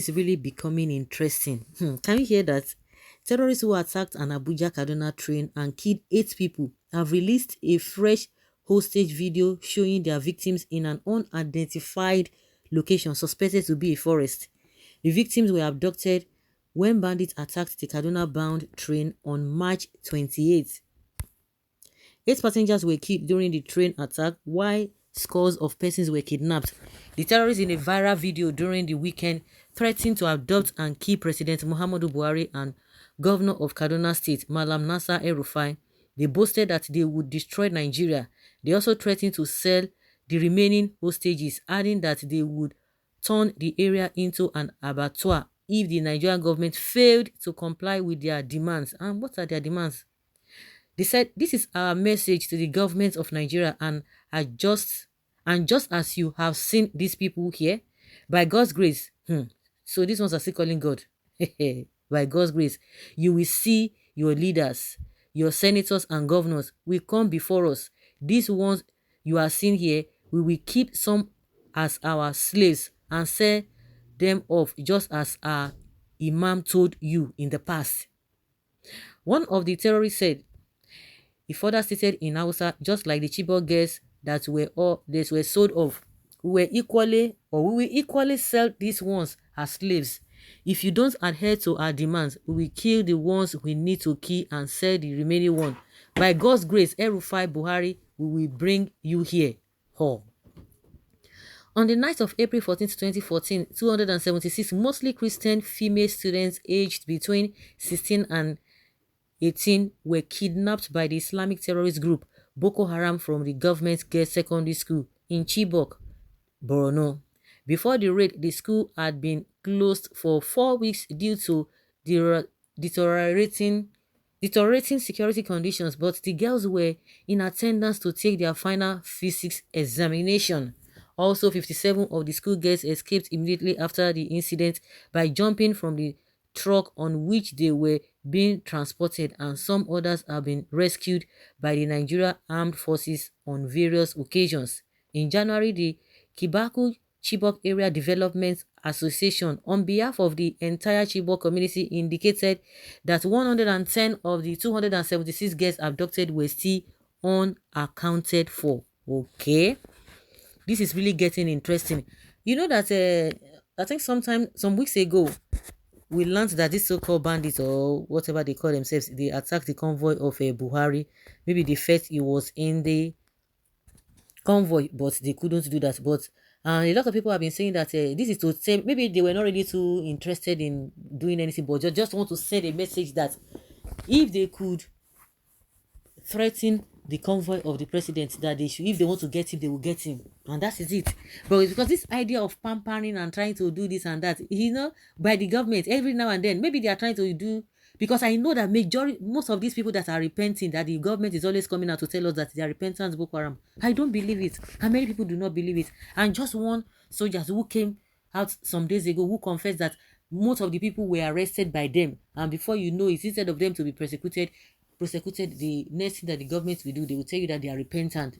is really becoming interesting. Can you hear that? Terrorists who attacked an Abuja Kaduna train and killed 8 people have released a fresh hostage video showing their victims in an unidentified location suspected to be a forest. The victims were abducted when bandits attacked the Kaduna-bound train on March 28th. 8 passengers were killed during the train attack, while scores of persons were kidnapped. The terrorists in a viral video during the weekend threatened to abduct and kill President Muhammadu Buhari and Governor of Kaduna State, Malam Nasser El-Rufai. They boasted that they would destroy Nigeria. They also threatened to sell the remaining hostages, adding that they would turn the area into an abattoir if the Nigerian government failed to comply with their demands. And what are their demands? They said, "This is our message to the government of Nigeria and just as you have seen these people here, by God's grace," so these ones are still calling God, "by God's grace, you will see your leaders, your senators and governors will come before us. These ones you are seeing here, we will keep some as our slaves and sell them off just as our imam told you in the past." One of the terrorists said. He further stated in Hausa, "Just like the Chibok girls that were sold off, we will equally sell these ones as slaves. If you don't adhere to our demands, we will kill the ones we need to kill and sell the remaining one. By God's grace, ELRUFAI Buhari, we will bring you here." On the night of April 14, 2014, 276 mostly Christian female students aged between 16 and 18 were kidnapped by the Islamic terrorist group Boko Haram from the government girls' secondary school in Chibok, Borno. Before the raid, the school had been closed for 4 weeks due to deteriorating security conditions, but the girls were in attendance to take their final physics examination. Also, 57 of the school girls escaped immediately after the incident by jumping from the truck on which they were being transported, and some others have been rescued by the Nigeria Armed Forces on various occasions. In January, the Kibaku Chibok Area Development Association, on behalf of the entire Chibok community, indicated that 110 of the 276 girls abducted were still unaccounted for. Okay, this is really getting interesting. You know that I think some weeks ago, we learned that these so-called bandits, or whatever they call themselves, they attacked the convoy of Buhari. Maybe the first he was in the convoy, but they couldn't do that. But a lot of people have been saying that this is to say maybe they were not really too interested in doing anything, but just want to send a message that if they could threaten the convoy of the president, that they should, if they want to get him, they will get him, and that is it. But it's because this idea of pampering and trying to do this and that, by the government, every now and then, maybe they are trying to do, because I know that most of these people that are repenting, that the government is always coming out to tell us that they are repentant Boko Haram. I don't believe it, and many people do not believe it. And just one soldier who came out some days ago who confessed that most of the people were arrested by them, and before you know it, instead of them to be prosecuted, the next thing that the government will do, they will tell you that they are repentant.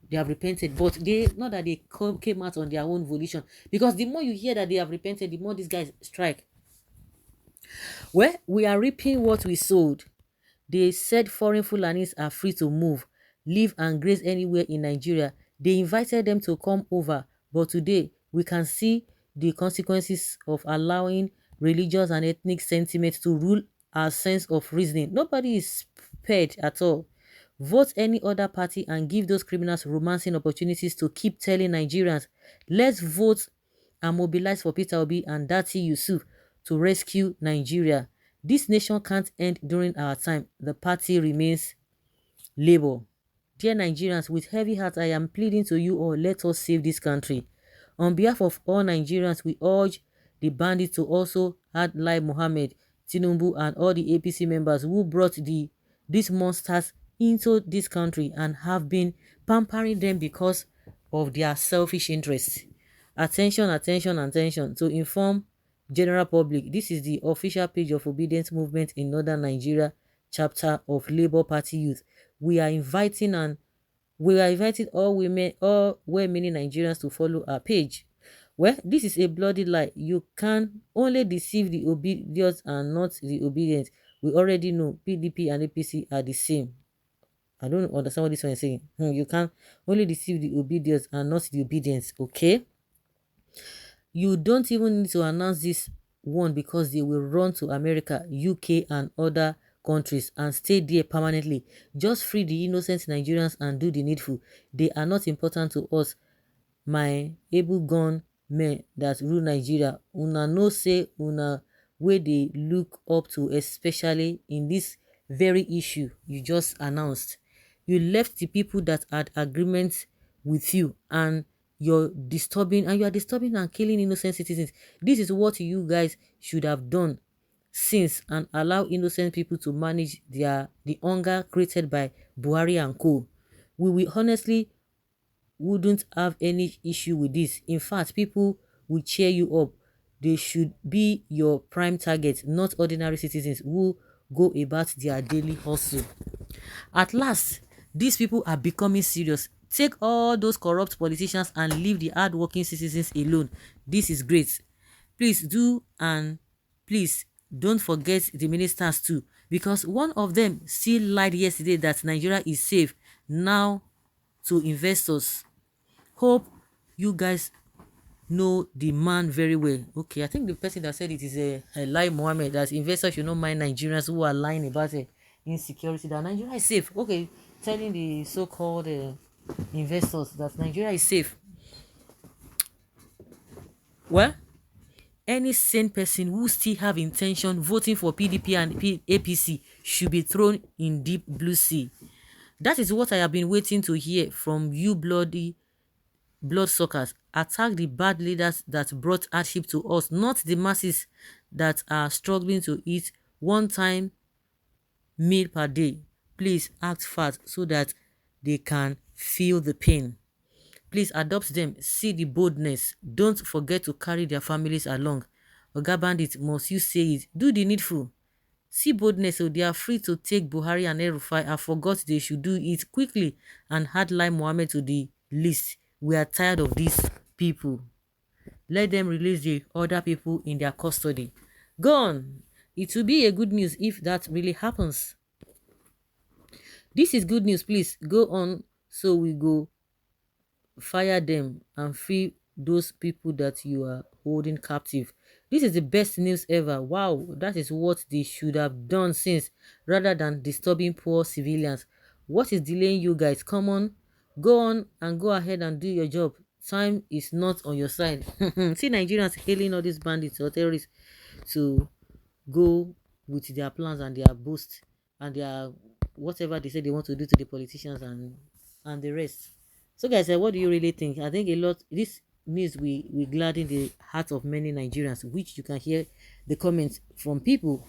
They have repented, but they not that they came out on their own volition. Because the more you hear that they have repented, the more these guys strike. Well, we are reaping what we sowed. They said foreign Fulanis are free to move, live and graze anywhere in Nigeria. They invited them to come over, but today we can see the consequences of allowing religious and ethnic sentiment to rule our sense of reasoning. Nobody is spared at all. Vote any other party and give those criminals romancing opportunities to keep telling Nigerians, let's vote and mobilize for Peter Obi and Dati Yusuf to rescue Nigeria. This nation can't end during our time. The party remains Labour. Dear Nigerians, with heavy heart, I am pleading to you all, let us save this country. On behalf of all Nigerians, we urge the bandits to also add Lai Mohammed, Tinubu, and all the APC members who brought these monsters into this country and have been pampering them because of their selfish interests. Attention, attention, attention. To inform general public, this is the official page of Obedience Movement in Northern Nigeria, chapter of Labour Party Youth. We are inviting all well-meaning Nigerians to follow our page. Well, this is a bloody lie. You can only deceive the obedient and not the obedient. We already know PDP and APC are the same. I don't understand what this one is saying. You can only deceive the obedient and not the obedience, okay? You don't even need to announce this one because they will run to America, UK, and other countries and stay there permanently. Just free the innocent Nigerians and do the needful. They are not important to us, my able gun men that rule Nigeria. Una know say una wey dey look up to, especially in this very issue you just announced. You left the people that had agreements with you, and you are disturbing and killing innocent citizens. This is what you guys should have done since, and allow innocent people to manage the hunger created by Buhari and co. We will honestly wouldn't have any issue with this. In fact, people will cheer you up. They should be your prime target, not ordinary citizens who go about their daily hustle. At last, these people are becoming serious. Take all those corrupt politicians and leave the hardworking citizens alone. This is great. Please do, and please don't forget the ministers too, because one of them still lied yesterday that Nigeria is safe now to investors. Hope you guys know the man very well. Okay, I think the person that said it is a lie Mohammed, that investors should not mind Nigerians who are lying about insecurity, that Nigeria is safe. Okay, telling the so-called investors that Nigeria is safe. Well, any sane person who still have intention voting for PDP and APC should be thrown in deep blue sea. That is what I have been waiting to hear from you bloodsuckers. Attack the bad leaders that brought hardship to us, not the masses that are struggling to eat one-time meal per day. Please act fast so that they can feel the pain. Please adopt them. See the boldness. Don't forget to carry their families along. Oga Bandit, must you say it? Do the needful. See boldness, so they are free to take Buhari and ELRUFAI. I forgot they should do it quickly and add Lai Mohammed to the list. We are tired of these people. Let them release the other people in their custody. Go on. It will be a good news if that really happens. This is good news. Please go on, so we go fire them and free those people that you are holding captive. This is the best news ever. Wow, that is what they should have done since, rather than disturbing poor civilians. What is delaying you guys? Come on, go on and go ahead and do your job. Time is not on your side. See Nigerians hailing all these bandits or terrorists to go with their plans and their boast and their whatever they say they want to do to the politicians and the rest. So guys, what do you really think? I think a lot this news we gladden the heart of many Nigerians, which you can hear the comments from people.